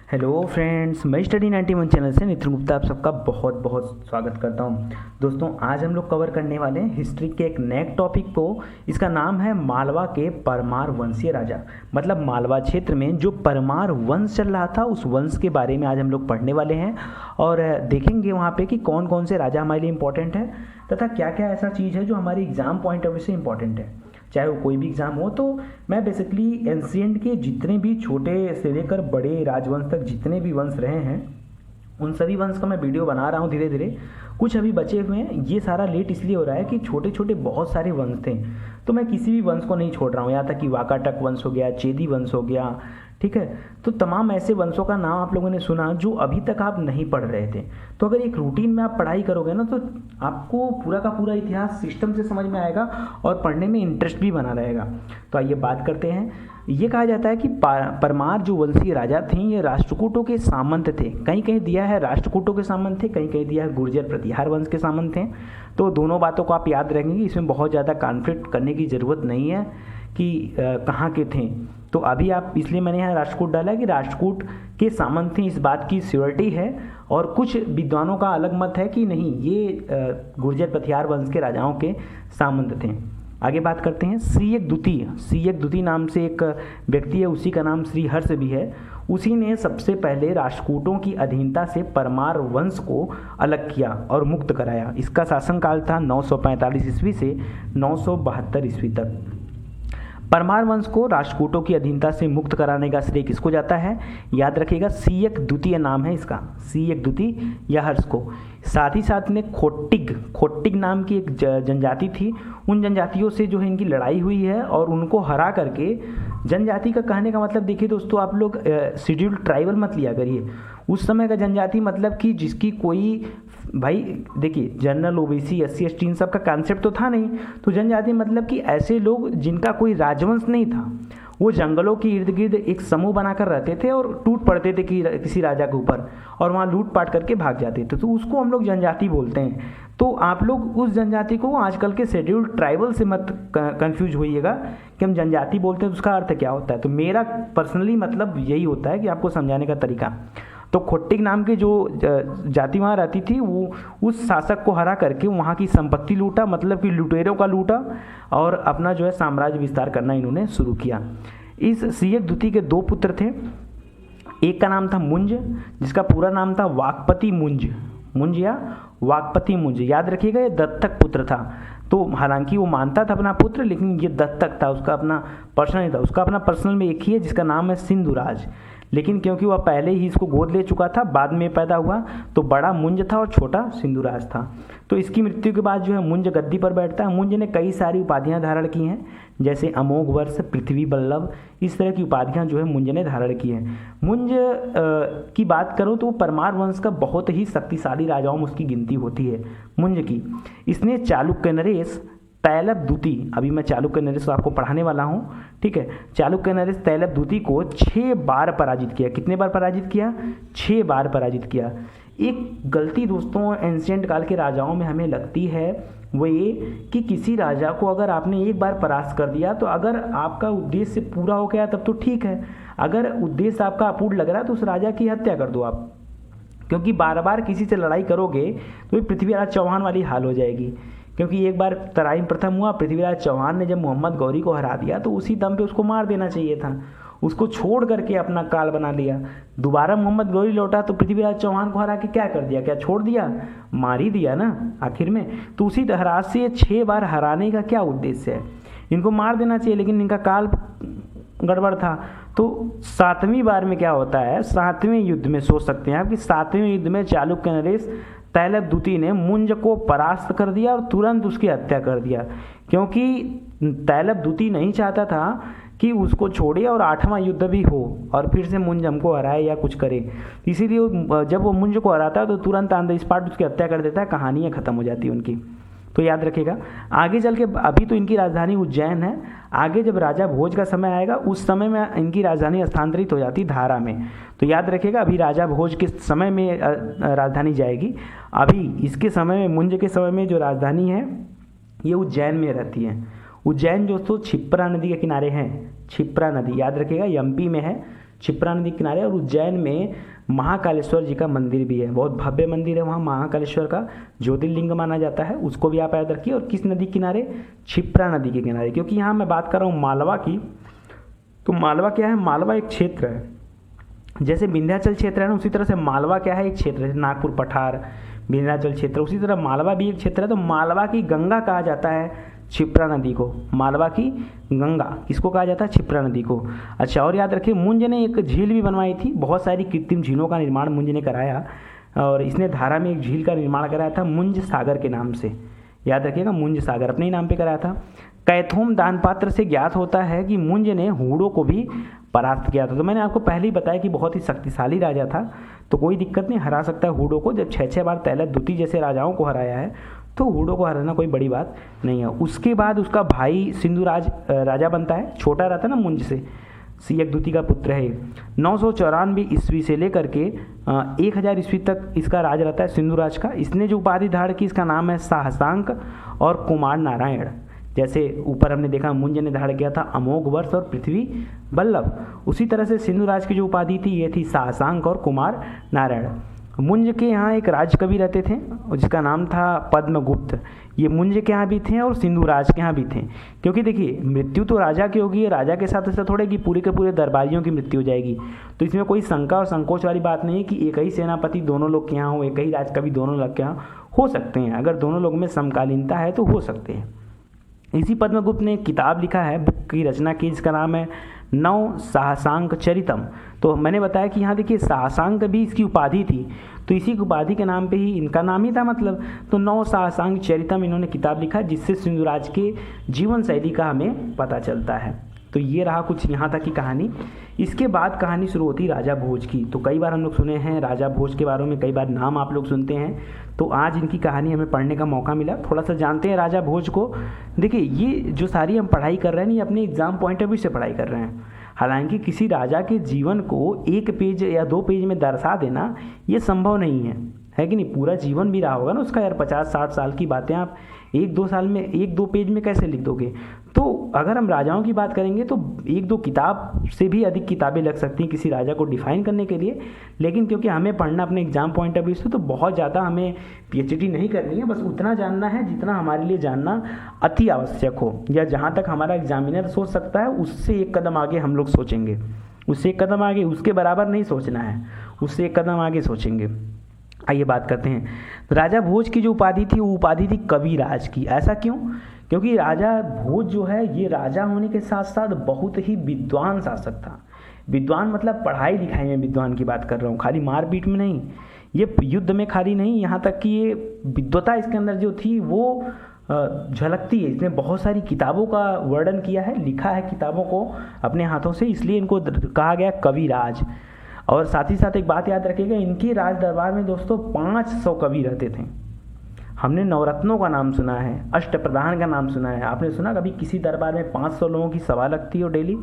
Hello friends, मैं study 91 channel से नितिन गुप्ता आप सबका बहुत बहुत स्वागत करता हूं। दोस्तों, आज हम लोग कवर करने वाले हैं हिस्ट्री के एक नए टॉपिक को। इसका नाम है मालवा के परमार वंशीय राजा। मतलब मालवा क्षेत्र में जो परमार वंश चल रहा था उस वंश के बारे में आज हम लोग पढ़ने वाले हैं और देखेंगे वहाँ पे कि कौन कौन से राजा हमारे लिए इंपॉर्टेंट है तथा क्या क्या ऐसा चीज़ है जो हमारी एग्जाम पॉइंट ऑफ व्यू से इंपॉर्टेंट है, चाहे वो कोई भी एग्ज़ाम हो। तो मैं बेसिकली एंशिएंट के जितने भी छोटे से लेकर बड़े राजवंश तक जितने भी वंश रहे हैं उन सभी वंश का मैं वीडियो बना रहा हूँ धीरे धीरे। कुछ अभी बचे हुए हैं, ये सारा लेट इसलिए हो रहा है कि छोटे छोटे बहुत सारे वंश थे, तो मैं किसी भी वंश को नहीं छोड़ रहा हूँ। यहाँ तक कि वाकाटक वंश हो गया, चेदी वंश हो गया, ठीक है। तो तमाम ऐसे वंशों का नाम आप लोगों ने सुना जो अभी तक आप नहीं पढ़ रहे थे। तो अगर एक रूटीन में आप पढ़ाई करोगे ना तो आपको पूरा का पूरा इतिहास सिस्टम से समझ में आएगा और पढ़ने में इंटरेस्ट भी बना रहेगा। तो आइए बात करते हैं। ये कहा जाता है कि परमार जो वंशीय राजा थे ये राष्ट्रकूटों के सामंत थे। कहीं कहीं दिया है राष्ट्रकूटों के सामंत थे, कहीं कहीं दिया है गुर्जर प्रतिहार वंश के सामंत थे। तो दोनों बातों को आप याद रखेंगे, इसमें बहुत ज़्यादा कॉन्फ्लिक्ट करने की ज़रूरत नहीं है कि कहाँ के थे। तो अभी आप इसलिए मैंने यहाँ राष्ट्रकूट डाला है कि राष्ट्रकूट के सामंत थे, इस बात की श्योरिटी है। और कुछ विद्वानों का अलग मत है कि नहीं, ये गुर्जर प्रतिहार वंश के राजाओं के सामंत थे। आगे बात करते हैं। श्रीयक द्वितीय नाम से एक व्यक्ति है, उसी का नाम श्री हर्ष भी है। उसी ने सबसे पहले राष्ट्रकूटों की अधीनता से परमार वंश को अलग किया और मुक्त कराया। इसका शासनकाल था 945 ईस्वी से 972 ईस्वी तक। परमार वंश को राष्ट्रकूटों की अधीनता से मुक्त कराने का श्रेय किसको जाता है? याद रखिएगा, सीयक द्वितीय नाम है इसका, सीयक द्वितीय या हर्ष को। साथ ही साथ में खोट्टिग नाम की एक जनजाति थी। उन जनजातियों से जो है इनकी लड़ाई हुई है और उनको हरा करके, जनजाति का कहने का मतलब देखिए दोस्तों, आप लोग शेड्यूल्ड ट्राइबल मत लिया करिए। उस समय का जनजाति मतलब कि जिसकी कोई, भाई देखिए, जनरल ओबीसी एससी एसटी इन सब का कॉन्सेप्ट तो था नहीं। तो जनजाति मतलब कि ऐसे लोग जिनका कोई राजवंश नहीं था, वो जंगलों के इर्द गिर्द एक समूह बनाकर रहते थे और टूट पड़ते थे कि किसी राजा के ऊपर और वहाँ लूट पाट करके भाग जाते थे। तो उसको हम लोग जनजाति बोलते हैं। तो आप लोग उस जनजाति को आजकल के शेड्यूल्ड ट्राइबल से मत कंफ्यूज होइएगा कि हम जनजाति बोलते हैं तो उसका अर्थ क्या होता है। तो मेरा पर्सनली मतलब यही होता है कि आपको समझाने का तरीका। तो खोट्टिग नाम की जो जाति वहाँ रहती थी वो उस शासक को हरा करके वहाँ की संपत्ति लूटा, मतलब कि लुटेरों का लूटा, और अपना जो है साम्राज्य विस्तार करना इन्होंने शुरू किया। इस सीयक द्वितीय के दो पुत्र थे। एक का नाम था मुंज, जिसका पूरा नाम था वाकपति मुंज या वाकपति मुंज। याद रखिएगा, ये दत्तक पुत्र था। तो हालांकि वो मानता था अपना पुत्र, लेकिन ये दत्तक था, उसका अपना पर्सनल नहीं था। उसका अपना पर्सनल में एक ही है जिसका नाम है सिंधुराज। लेकिन क्योंकि वह पहले ही इसको गोद ले चुका था, बाद में पैदा हुआ, तो बड़ा मुंज था और छोटा सिंधुराज था। तो इसकी मृत्यु के बाद जो है मुंज गद्दी पर बैठता है। मुंज ने कई सारी उपाधियां धारण की हैं, जैसे अमोघ वर्ष, पृथ्वी बल्लभ, इस तरह की उपाधियां जो है मुंज ने धारण की हैं। मुंज की बात करूं तो परमार वंश का बहुत ही शक्तिशाली राजाओं में उसकी गिनती होती है मुंज की। इसने चालुक्य नरेश तैलप द्वितीय, अभी मैं चालुक्य नरेश आपको पढ़ाने वाला हूँ, ठीक है। चालुक्य नरेश तैलप द्वितीय को 6 बार पराजित किया। कितने बार पराजित किया? 6 बार पराजित किया। एक गलती दोस्तों एंशिएंट काल के राजाओं में हमें लगती है वो ये कि किसी राजा को अगर आपने एक बार परास्त कर दिया तो अगर आपका उद्देश्य पूरा हो गया तब तो ठीक है, अगर उद्देश्य आपका अपूर्ण लग रहा है तो उस राजा की हत्या कर दो आप। क्योंकि बार बार किसी से लड़ाई करोगे तो पृथ्वीराज चौहान वाली हाल हो जाएगी। क्योंकि एक बार तराइन प्रथम हुआ, पृथ्वीराज चौहान ने जब मोहम्मद गौरी को हरा दिया तो उसी दम पे उसको मार देना चाहिए था, उसको छोड़ करके अपना काल बना लिया। दोबारा मोहम्मद गौरी लौटा तो पृथ्वीराज चौहान को हरा के क्या कर दिया? क्या छोड़ दिया? मार ही दिया ना आखिर में। तो उसी तरह से 6 बार हराने का क्या उद्देश्य है? इनको मार देना चाहिए, लेकिन इनका काल गड़बड़ था। तो 7वीं बार में क्या होता है? 7वें युद्ध में सोच सकते हैं आप कि 7वें युद्ध में चालुक्य नरेश तैलप द्वितीय ने मुंज को परास्त कर दिया और तुरंत उसकी हत्या कर दिया। क्योंकि तैलप द्वितीय नहीं चाहता था कि उसको छोड़े और 8वां युद्ध भी हो और फिर से मुंज हमको हराए या कुछ करे। इसीलिए जब वो मुंज को हराता है तो तुरंत ऑन द स्पॉट उसकी हत्या कर देता है, कहानियाँ खत्म हो जाती है उनकी। तो याद रखिएगा। आगे चल के, अभी तो इनकी राजधानी उज्जैन है, आगे जब राजा भोज का समय आएगा उस समय में इनकी राजधानी स्थानांतरित हो जाती धारा में। तो याद रखिएगा, अभी राजा भोज के समय में राजधानी जाएगी। अभी इसके समय में, मुंज के समय में जो राजधानी है ये उज्जैन में रहती है। उज्जैन दोस्तों क्षिप्रा नदी के किनारे है। क्षिप्रा नदी याद रखिएगा, एमपी में है। क्षिप्रा नदी के किनारे। और उज्जैन में महाकालेश्वर जी का मंदिर भी है, बहुत भव्य मंदिर है वहाँ, महाकालेश्वर का ज्योतिर्लिंग माना जाता है, उसको भी आप याद रखिए। और किस नदी के किनारे? क्षिप्रा नदी के किनारे। क्योंकि यहाँ मैं बात कर रहा हूँ मालवा की, तो मालवा क्या है? मालवा एक क्षेत्र है, जैसे विंध्याचल क्षेत्र है ना, उसी तरह से मालवा क्या है? एक क्षेत्र है, नागपुर पठार विंध्याचल क्षेत्र, उसी तरह मालवा भी एक क्षेत्र है। तो मालवा की गंगा कहा जाता है क्षिप्रा नदी को, मालवा की गंगा किसको कहा जाता है? क्षिप्रा नदी को। अच्छा, और याद रखिए मुंज ने एक झील भी बनवाई थी, बहुत सारी कृत्रिम झीलों का निर्माण मुंज ने कराया, और इसने धारा में एक झील का निर्माण कराया था मुंज सागर के नाम से, याद रखिएगा, मुंज सागर अपने ही नाम पे कराया था। कैथोम दानपात्र से ज्ञात होता है कि मुंज ने हूणों को भी परास्त किया था। तो मैंने आपको पहले ही बताया कि बहुत ही शक्तिशाली राजा था, तो कोई दिक्कत नहीं, हरा सकता है हूणों को। जब 6 बार तैलत दुती जैसे राजाओं को हराया है, तो हूणों को हराना कोई बड़ी बात नहीं है। उसके बाद उसका भाई सिंधुराज राजा बनता है, छोटा रहता है ना मुंज से, सियकदूती का पुत्र है। 994 ईस्वी से लेकर के 1000 ईस्वी तक इसका राज रहता है सिंधुराज का। इसने जो उपाधि धारण की, इसका नाम है साहसांक और कुमार नारायण। जैसे ऊपर हमने देखा मुंज ने धारण किया था अमोघ वर्ष और पृथ्वी बल्लभ, उसी तरह से सिंधुराज की जो उपाधि थी ये थी साहसांक और कुमार नारायण। मुंज के यहाँ एक राजकवि रहते थे जिसका नाम था पद्मगुप्त। ये मुंज के यहाँ भी थे और सिंधुराज के यहाँ भी थे, क्योंकि देखिए मृत्यु तो राजा की होगी, राजा के साथ ऐसा थोड़े कि पूरे के पूरे दरबारियों की मृत्यु हो जाएगी। तो इसमें कोई शंका और संकोच वाली बात नहीं है कि एक ही सेनापति दोनों लोग के यहाँ हो, एक ही राजकवि दोनों लोग के यहाँ हो सकते हैं, अगर दोनों लोग में समकालीनता है तो हो सकते हैं। इसी पद्मगुप्त ने एक किताब लिखा है, बुक की रचना की, जिसका नाम है नव साहसांक चरितम। तो मैंने बताया कि यहाँ देखिए साहसांक भी इसकी उपाधि थी, तो इसी उपाधि के नाम पे ही इनका नाम ही था मतलब। तो नव साहसांक चरितम इन्होंने किताब लिखा, जिससे सिंधुराज के जीवन शैली का हमें पता चलता है। तो ये रहा कुछ यहाँ तक की कहानी। इसके बाद कहानी शुरू होती राजा भोज की। तो कई बार हम लोग सुने हैं राजा भोज के बारे में, कई बार नाम आप लोग सुनते हैं, तो आज इनकी कहानी हमें पढ़ने का मौका मिला, थोड़ा सा जानते हैं राजा भोज को। देखिए ये जो सारी हम पढ़ाई कर रहे हैं, ये अपने एग्जाम पॉइंट ऑफ व्यू से पढ़ाई कर रहे हैं। हालांकि किसी राजा के जीवन को 1 पेज या 2 पेज में दर्शा देना ये संभव नहीं है कि नहीं? पूरा जीवन भी रहा होगा ना उसका यार, 50-60 साल की बातें आप 1-2 साल में 1-2 पेज में कैसे लिख दोगे? तो अगर हम राजाओं की बात करेंगे तो 1-2 किताब से भी अधिक किताबें लग सकती हैं किसी राजा को डिफाइन करने के लिए। लेकिन क्योंकि हमें पढ़ना अपने एग्जाम पॉइंट ऑफ व्यू से, तो बहुत ज़्यादा हमें पीएचडी नहीं करनी है, बस उतना जानना है जितना हमारे लिए जानना अति आवश्यक हो, या जहाँ तक हमारा एग्जामिनर सोच सकता है उससे 1 कदम आगे हम लोग सोचेंगे, उससे 1 कदम आगे, उसके बराबर नहीं सोचना है, उससे 1 कदम आगे सोचेंगे। आइए बात करते हैं। राजा भोज की जो उपाधि थी वो उपाधि थी कविराज की। ऐसा क्यों? क्योंकि राजा भोज जो है ये राजा होने के साथ साथ बहुत ही विद्वान शासक था। विद्वान मतलब पढ़ाई लिखाई में विद्वान की बात कर रहा हूँ, खाली मारपीट में नहीं, ये युद्ध में खाली नहीं, यहाँ तक कि ये विद्वता इसके अंदर जो थी वो झलकती है। इसने बहुत सारी किताबों का वर्णन किया है, लिखा है किताबों को अपने हाथों से, इसलिए इनको कहा गया कविराज। और साथ ही साथ एक बात याद रखिएगा, इनके राज दरबार में दोस्तों 500 कवि रहते थे। हमने नवरत्नों का नाम सुना है, अष्टप्रधान का नाम सुना है, आपने सुना कभी किसी दरबार में 500 लोगों की सभा लगती हो डेली?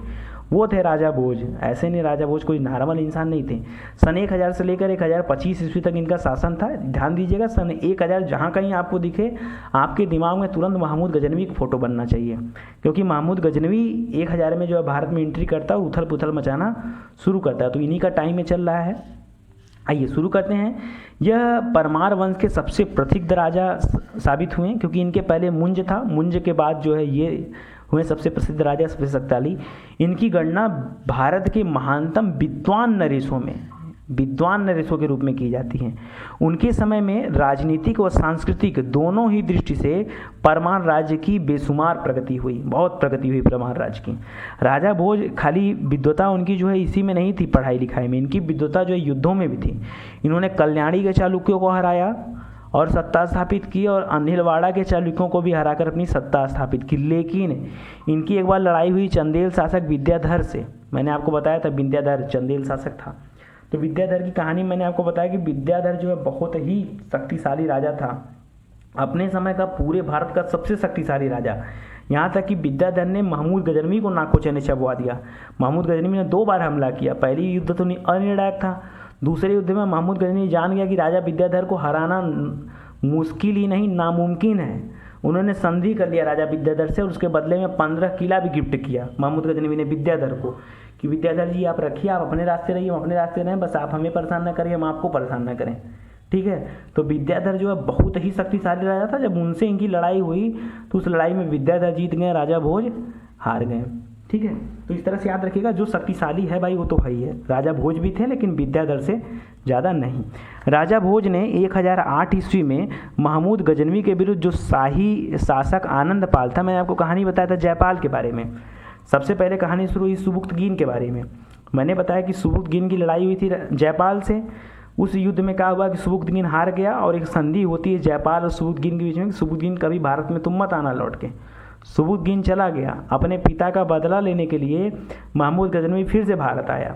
वो थे राजा भोज। ऐसे नहीं, राजा भोज कोई नॉर्मल इंसान नहीं थे। सन 1000 से लेकर 1025 ईस्वी तक इनका शासन था। ध्यान दीजिएगा, सन 1000 जहाँ कहीं आपको दिखे, आपके दिमाग में तुरंत महमूद गजनवी की फ़ोटो बनना चाहिए, क्योंकि महमूद गजनवी 1000 में जो है भारत में एंट्री करता है, उथल पुथल मचाना शुरू करता है। तो इन्हीं का टाइम में चल रहा है। आइए शुरू करते हैं। यह परमार वंश के सबसे प्रसिद्ध राजा साबित हुए, क्योंकि इनके पहले मुंज था, मुंज के बाद जो है ये हुए सबसे प्रसिद्ध राजा, सबसे शक्तिशाली। इनकी गणना भारत के महानतम विद्वान नरेशों के रूप में की जाती है। उनके समय में राजनीतिक और सांस्कृतिक दोनों ही दृष्टि से परमार राज्य की बेशुमार प्रगति हुई, बहुत प्रगति हुई परमार राज्य की। राजा भोज खाली विद्वता उनकी जो है इसी में नहीं थी, पढ़ाई लिखाई में, इनकी विद्वता जो है युद्धों में भी थी। इन्होंने कल्याणी के चालुक्यों को हराया और सत्ता स्थापित की, और अनिलवाड़ा के चालुक्यों को भी हराकर अपनी सत्ता स्थापित की। लेकिन इनकी एक बार लड़ाई हुई चंदेल शासक विद्याधर से। मैंने आपको बताया था विद्याधर चंदेल शासक था। तो विद्याधर की कहानी मैंने आपको बताया कि विद्याधर जो है बहुत ही शक्तिशाली राजा था, अपने समय का पूरे भारत का सबसे शक्तिशाली राजा। यहाँ तक कि विद्याधर ने महमूद गजनवी को नाकोचने चबवा दिया। महमूद गजनवी ने 2 बार हमला किया। पहली युद्ध तो अनिर्णायक था, दूसरे युद्ध में महमूद गजनवी जान गया कि राजा विद्याधर को हराना मुश्किल ही नहीं नामुमकिन है। उन्होंने संधि कर लिया राजा विद्याधर से, और उसके बदले में 15 किला भी गिफ्ट किया महमूद गजनवी ने विद्याधर को, कि विद्याधर जी आप रखिए, आप अपने रास्ते रहिए, हम अपने रास्ते रहें, बस आप हमें परेशान ना करें, हम आपको परेशान ना करें। ठीक है, तो विद्याधर जो है बहुत ही शक्तिशाली राजा था। जब उनसे इनकी लड़ाई हुई तो उस लड़ाई में विद्याधर जीत गए, राजा भोज हार गए। ठीक है, तो इस तरह से याद रखिएगा, जो शक्तिशाली है भाई वो तो भाई है, राजा भोज भी थे लेकिन विद्याधर से ज़्यादा नहीं। राजा भोज ने 1008 ईस्वी में महमूद गजनवी के विरुद्ध जो शाही शासक आनंद पाल था, मैंने आपको कहानी बताया था जयपाल के बारे में। सबसे पहले कहानी शुरू हुई सुबुक्तगीन के बारे में। मैंने बताया कि सुबुक्तगीन की लड़ाई हुई थी जयपाल से। उस युद्ध में क्या हुआ कि सुबुक्तगीन हार गया और एक संधि होती है जयपाल और सुबुक्तगीन के बीच में कि सुबुक्तगीन कभी भारत में तुम मत आना लौट के। सुबुक्तगीन चला गया, अपने पिता का बदला लेने के लिए महमूद गजनवी फिर से भारत आया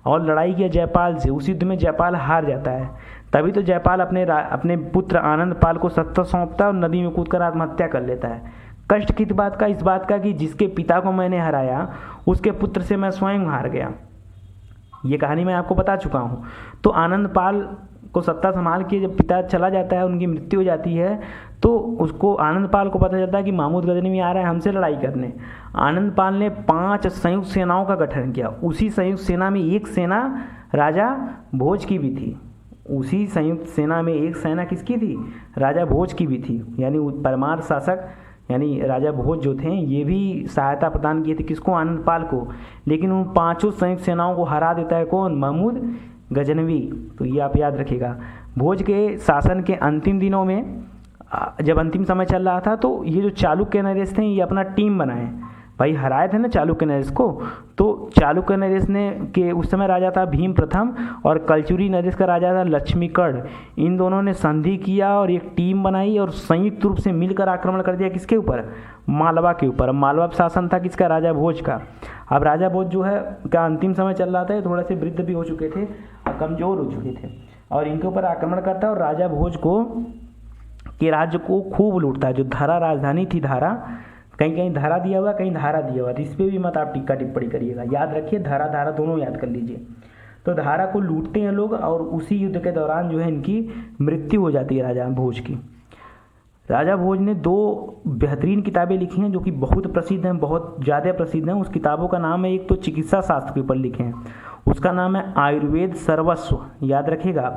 और लड़ाई किया जयपाल से। उस युद्ध में जयपाल हार जाता है। तभी तो जयपाल अपने पुत्र आनंद पाल को सत्ता सौंपता है और नदी में कूदकर आत्महत्या कर लेता है। कष्ट किस बात का? इस बात का कि जिसके पिता को मैंने हराया उसके पुत्र से मैं स्वयं हार गया। ये कहानी मैं आपको बता चुका हूँ। तो आनंद पाल को सत्ता संभाल के जब पिता चला जाता है, उनकी मृत्यु हो जाती है, तो उसको आनंद पाल को पता चलता है कि महमूद गजनवी आ रहा है हमसे लड़ाई करने। आनंद पाल ने 5 संयुक्त सेनाओं का गठन किया। उसी संयुक्त सेना में एक सेना राजा भोज की भी थी। उसी संयुक्त सेना में एक सेना किसकी थी? राजा भोज की भी थी। यानी परमार शासक यानी राजा भोज जो थे ये भी सहायता प्रदान किए थे किसको? आनंद पाल को। लेकिन उन 5 संयुक्त सेनाओं को हरा देता है कौन? महमूद गजनवी। तो ये आप याद रखिएगा। भोज के शासन के अंतिम दिनों में जब अंतिम समय चल रहा था तो ये जो चालुक्य नरेश थे ये अपना टीम बनाए। भाई हराए थे ना चालुक्य नरेश को, तो चालुक्य नरेश ने के उस समय राजा था भीम प्रथम और कलचुरी नरेश का राजा था लक्ष्मीकर्ण। इन दोनों ने संधि किया और एक टीम बनाई और संयुक्त रूप से मिलकर आक्रमण कर दिया किसके ऊपर? मालवा के ऊपर। मालवा शासन था किसका? राजा भोज का। अब राजा भोज जो है का अंतिम समय चल रहा था, थोड़े से वृद्ध भी हो चुके थे और कमज़ोर हो चुके थे और इनके ऊपर आक्रमण करता है और राजा भोज के राज्य को खूब लूटता है। जो धारा राजधानी थी, धारा कहीं कहीं धारा दिया हुआ, कहीं धारा दिया हुआ, इस पर भी मत आप टिक्का टिप्पणी करिएगा। याद रखिए, धारा धारा दोनों याद कर लीजिए। तो धारा को लूटते हैं लोग और उसी युद्ध के दौरान जो है इनकी मृत्यु हो जाती है राजा भोज की। राजा भोज ने 2 बेहतरीन किताबें लिखी हैं जो कि बहुत प्रसिद्ध हैं, बहुत ज़्यादा प्रसिद्ध हैं। उस किताबों का नाम है, एक तो चिकित्सा शास्त्र के ऊपर लिखे हैं, उसका नाम है आयुर्वेद सर्वस्व। याद रखिएगा,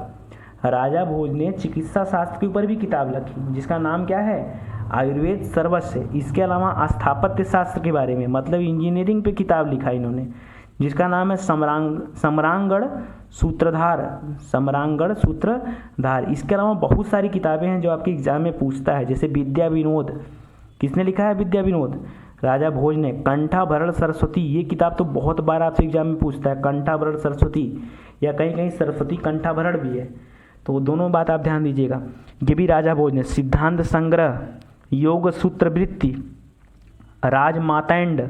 राजा भोज ने चिकित्सा शास्त्र के ऊपर भी किताब लिखी जिसका नाम क्या है? आयुर्वेद सर्वस्व। इसके अलावा स्थापत्य शास्त्र के बारे में, मतलब इंजीनियरिंग पे किताब लिखा इन्होंने जिसका नाम है सम्रांगण सूत्रधार। सम्रांगण सूत्रधार। इसके अलावा बहुत सारी किताबें हैं जो आपके एग्जाम में पूछता है, जैसे विद्या विनोद। किसने लिखा है विद्या विनोद? राजा भोज ने। कंठाभरण सरस्वती, ये किताब तो बहुत बार आपसे एग्जाम में पूछता है, कंठाभरण सरस्वती, या कहीं कहीं सरस्वती कंठाभरण भी है, तो दोनों बात आप ध्यान दीजिएगा। ये भी राजा भोज ने। सिद्धांत संग्रह, योग सूत्रवृत्ति, राजमातैंड,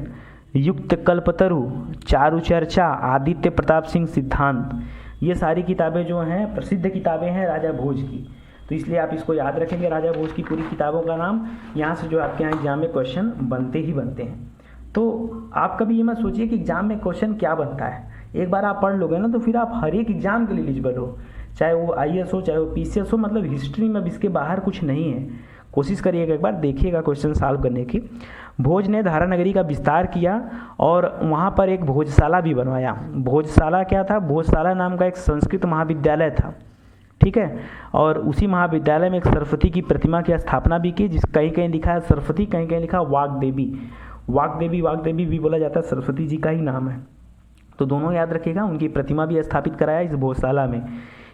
युक्त कल्पतरु, चारु चर्चा, आदित्य प्रताप सिंह सिद्धांत, ये सारी किताबें जो हैं प्रसिद्ध किताबें हैं राजा भोज की। तो इसलिए आप इसको याद रखेंगे, राजा भोज की पूरी किताबों का नाम। यहाँ से जो आपके यहाँ एग्जाम में क्वेश्चन बनते ही बनते हैं। तो आप कभी ये मत सोचिए कि एग्जाम में क्वेश्चन क्या बनता है। एक बार आप पढ़ लोगे ना तो फिर आप हर एक एग्जाम के लिए एलिजिबल हो, चाहे वो IAS हो चाहे वो PCS हो। मतलब हिस्ट्री में अब इसके बाहर कुछ नहीं है। कोशिश करिएगा, एक बार देखिएगा क्वेश्चन सॉल्व करने की। भोज ने धारा नगरी का विस्तार किया और वहाँ पर एक भोजशाला भी बनवाया। भोजशाला क्या था? भोजशाला नाम का एक संस्कृत महाविद्यालय था, ठीक है। और उसी महाविद्यालय में एक सरस्वती की प्रतिमा की स्थापना भी की, जिस कहीं कहीं लिखा है सरस्वती, कहीं कहीं लिखा वाग्देवी। वाग्देवी भी बोला जाता है, सरस्वती जी का ही नाम है। तो दोनों याद रखिएगा। उनकी प्रतिमा भी स्थापित कराया इस भोजशाला में।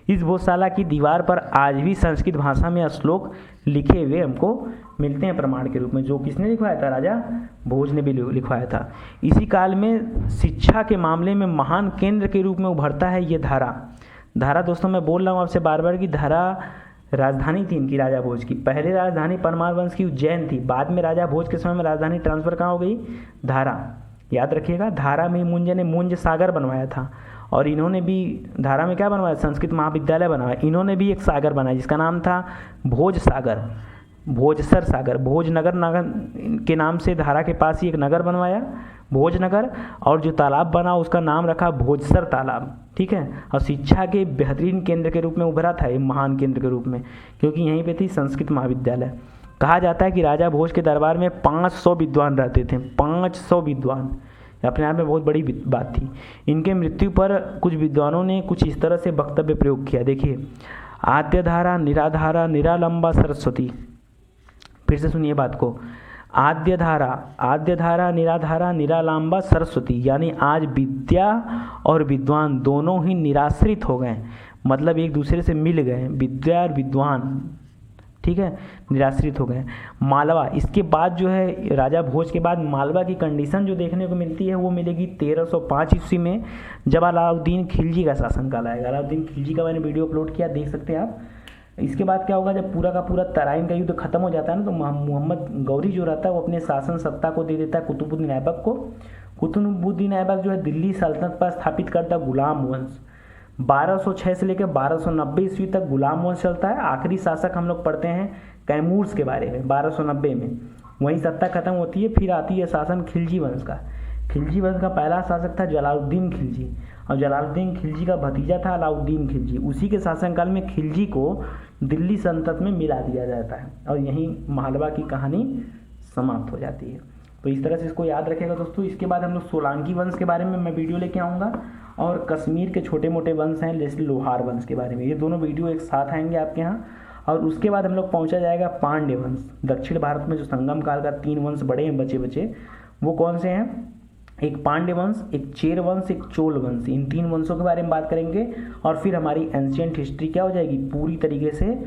इस भोजशाला की दीवार पर आज भी संस्कृत भाषा में श्लोक लिखे हुए हमको मिलते हैं प्रमाण के रूप में। जो किसने लिखवाया था? राजा भोज ने भी लिखवाया था। इसी काल में शिक्षा के मामले में महान केंद्र के रूप में उभरता है ये धारा। दोस्तों मैं बोल रहा हूँ आपसे बार बार कि धारा राजधानी थी इनकी राजा भोज की। पहले राजधानी परमार वंश की उज्जैन थी, बाद में राजा भोज के समय में राजधानी ट्रांसफर कहाँ हो गई? धारा। याद रखिएगा, धारा में मुंज ने मुंज सागर बनवाया था और इन्होंने भी धारा में क्या बनवाया? संस्कृत महाविद्यालय बनवाया। इन्होंने भी एक सागर बनाया जिसका नाम था भोज सागर, भोजसर सागर। भोजनगर नगर के नाम से धारा के पास ही एक नगर बनवाया, भोजनगर, और जो तालाब बना उसका नाम रखा भोजसर तालाब, ठीक है। और शिक्षा के बेहतरीन केंद्र के रूप में उभरा था ये, महान केंद्र के रूप में, क्योंकि यहीं पे थी संस्कृत महाविद्यालय। कहा जाता है कि राजा भोज के दरबार में 500 विद्वान रहते थे, 500 विद्वान। अपने आप में बहुत बड़ी बात थी। इनके मृत्यु पर कुछ विद्वानों ने कुछ इस तरह से वक्तव्य प्रयोग किया। देखिए, आद्यधारा निराधारा निरालंबा सरस्वती, फिर से सुनिए बात को, आद्यधारा निराधारा निरालंबा सरस्वती, यानी आज विद्या और विद्वान दोनों ही निराश्रित हो गए, मतलब एक दूसरे से मिल गए, विद्या और विद्वान, ठीक है, निराश्रित हो गए। मालवा, इसके बाद जो है राजा भोज के बाद मालवा की कंडीशन जो देखने को मिलती है वो मिलेगी 1305 ईस्वी में, जब अलाउद्दीन खिलजी का शासनकाल आएगा। अलाउद्दीन खिलजी का मैंने वीडियो अपलोड किया, देख सकते हैं आप। इसके बाद क्या होगा, जब पूरा का पूरा तराइन का युद्ध खत्म हो जाता है ना, तो मोहम्मद गौरी जो रहता है वो अपने शासन सत्ता को दे देता है कुतुबुद्दीन ऐबक को। कुतुबुद्दीन ऐबक जो है दिल्ली सल्तनत पर स्थापित करता गुलाम वंश। 1206 से लेकर 1290 ईस्वी तक गुलाम वंश चलता है। आखिरी शासक हम लोग पढ़ते हैं कैमूर्स के बारे में 1290 में, वहीं सत्ता खत्म होती है। फिर आती है शासन खिलजी वंश का। खिलजी वंश का पहला शासक था जलालुद्दीन खिलजी, और जलालुद्दीन खिलजी का भतीजा था अलाउद्दीन खिलजी। उसी के शासनकाल में खिलजी को दिल्ली सल्तनत में मिला दिया जाता है, और यहीं मालवा की कहानी समाप्त हो जाती है। तो इस तरह से इसको याद रखेगा दोस्तों। इसके बाद हम लोग सोलंकी वंश के बारे में मैं वीडियो लेके आऊँगा, और कश्मीर के छोटे मोटे वंश हैं जैसे लोहार वंश के बारे में, ये दोनों वीडियो एक साथ आएंगे आपके यहाँ। और उसके बाद हम लोग पहुँचा जाएगा पांड्य वंश। दक्षिण भारत में जो संगम काल का 3 वंश बड़े हैं बचे वो कौन से हैं, एक पांड्य वंश, एक चेर वंश, एक चोल वंश। इन 3 वंशों के बारे में बात करेंगे, और फिर हमारी एंशिएंट हिस्ट्री क्या हो जाएगी, पूरी तरीके से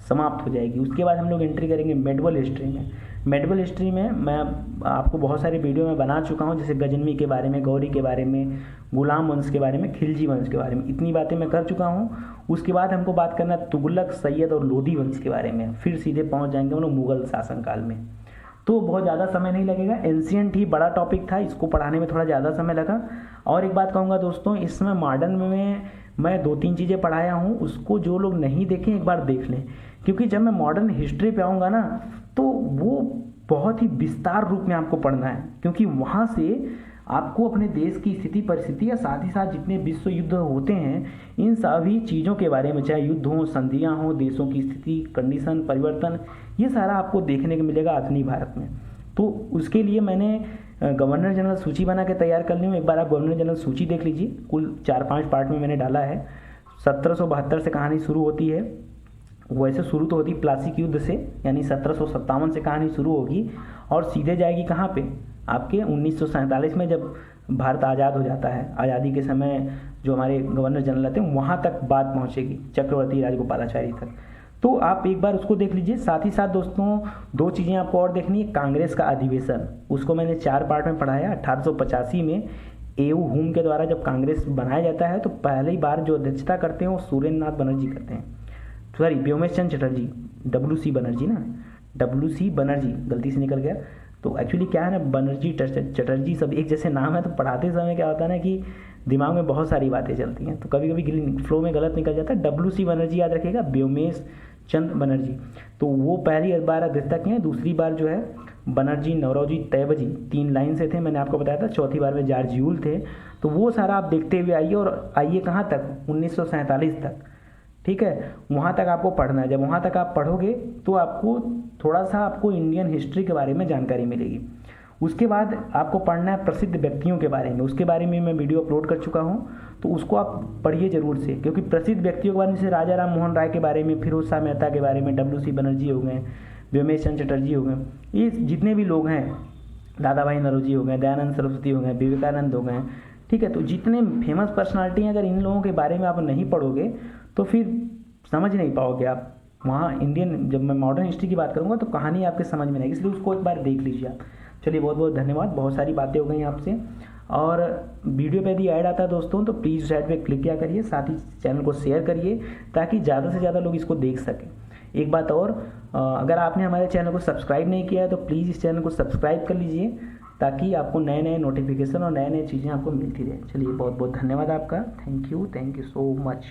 समाप्त हो जाएगी। उसके बाद हम लोग एंट्री करेंगे मेडवल हिस्ट्री में। मेडवल हिस्ट्री में मैं आपको बहुत सारे वीडियो में बना चुका हूँ, जैसे गजनवी के बारे में, गौरी के बारे में, गुलाम वंश के बारे में, खिलजी वंश के बारे में, इतनी बातें मैं कर चुका हूँ। उसके बाद हमको बात करना है तुगलक, सैयद और लोधी वंश के बारे में। फिर सीधे पहुँच जाएंगे हम लोग मुगल शासनकाल में। तो बहुत ज़्यादा समय नहीं लगेगा, एंशिएंट ही बड़ा टॉपिक था, इसको पढ़ाने में थोड़ा ज़्यादा समय लगा। और एक बात कहूँगा दोस्तों, इसमें मॉडर्न में मैं 2-3 चीज़ें पढ़ाया हूँ, उसको जो लोग नहीं देखें एक बार देख लें, क्योंकि जब मैं मॉडर्न हिस्ट्री पे आऊँगा ना तो वो बहुत ही विस्तार रूप में आपको पढ़ना है, क्योंकि वहाँ से आपको अपने देश की स्थिति परिस्थिति या साथ ही साथ जितने विश्व युद्ध होते हैं इन सभी चीज़ों के बारे में, चाहे युद्ध हो, संधियाँ हो, देशों की स्थिति, कंडीशन, परिवर्तन, ये सारा आपको देखने को मिलेगा आधुनिक भारत में। तो उसके लिए मैंने गवर्नर जनरल सूची बना के तैयार कर ली हूँ। एक बार आप गवर्नर जनरल सूची देख लीजिए, कुल 4-5 पार्ट में मैंने डाला है। 1772 से कहानी शुरू होती है, वैसे शुरू तो होती प्लासी युद्ध से, यानी 1757 से कहानी शुरू होगी और सीधे जाएगी कहाँ पे, आपके 1947 में जब भारत आज़ाद हो जाता है। आज़ादी के समय जो हमारे गवर्नर जनरल थे वहाँ तक बात पहुँचेगी, चक्रवर्ती राजगोपालाचारी तक। तो आप एक बार उसको देख लीजिए। साथ ही साथ दोस्तों 2 चीज़ें आपको और देखनी है। कांग्रेस का अधिवेशन, उसको मैंने 4 पार्ट में पढ़ाया। 1885 में एयू हुम के द्वारा जब कांग्रेस बनाया जाता है तो पहली बार जो अध्यक्षता करते हैं वो सुरेंद्र नाथ बनर्जी करते हैं, सॉरी व्योमेश चंद्र चटर्जी, WC बनर्जी ना, WC बनर्जी, गलती से निकल गया। तो एक्चुअली क्या है ना, बनर्जी चटर्जी सब एक जैसे नाम है, तो पढ़ाते समय क्या होता है ना कि दिमाग में बहुत सारी बातें चलती हैं, तो कभी कभी फ्लो में गलत निकल जाता है। WC बनर्जी याद रखिएगा, व्योमेश चंद्र बनर्जी। तो वो पहली बार अध्यक्षता किए हैं। दूसरी बार जो है बनर्जी, नौरोजी, तैयबजी, 3 लाइन से थे, मैंने आपको बताया था। चौथी बार में जॉर्ज यूल थे। तो वो सारा आप देखते हुए आइए, और आइए कहाँ तक, 1947 तक, ठीक है, वहाँ तक आपको पढ़ना है। जब वहाँ तक आप पढ़ोगे तो आपको थोड़ा सा आपको इंडियन हिस्ट्री के बारे में जानकारी मिलेगी। उसके बाद आपको पढ़ना है प्रसिद्ध व्यक्तियों के बारे में, उसके बारे में मैं वीडियो अपलोड कर चुका हूँ, तो उसको आप पढ़िए ज़रूर से, क्योंकि प्रसिद्ध व्यक्तियों के बारे में जैसे राजा राम मोहन राय के बारे में, फिरोज शाह मेहता के बारे में, WC बनर्जी हो गए, व्योमेश चंद्र चटर्जी हो गए, ये जितने भी लोग हैं, दादा भाई नौरोजी हो गए, दयानंद सरस्वती हो गए, विवेकानंद हो गए, ठीक है। तो जितने फेमस पर्सनालिटी हैं, अगर इन लोगों के बारे में आप नहीं पढ़ोगे तो फिर समझ नहीं पाओगे आप। वहाँ इंडियन, जब मैं मॉडर्न हिस्ट्री की बात करूँगा तो कहानी आपके समझ में नहीं, इसलिए उसको एक बार देख लीजिए आप। चलिए, बहुत बहुत धन्यवाद, बहुत सारी बातें हो गई आपसे। और वीडियो पे यदि ऐड आता है दोस्तों तो प्लीज़ साइड पे क्लिक किया करिए, साथ ही चैनल को शेयर करिए ताकि ज़्यादा से ज़्यादा लोग इसको देख सकें। एक बात और, अगर आपने हमारे चैनल को सब्सक्राइब नहीं किया है तो प्लीज़ इस चैनल को सब्सक्राइब कर लीजिए, ताकि आपको नए नए नोटिफिकेशन और नए नए चीज़ें आपको मिलती रहे। चलिए, बहुत बहुत धन्यवाद आपका। Thank you so much.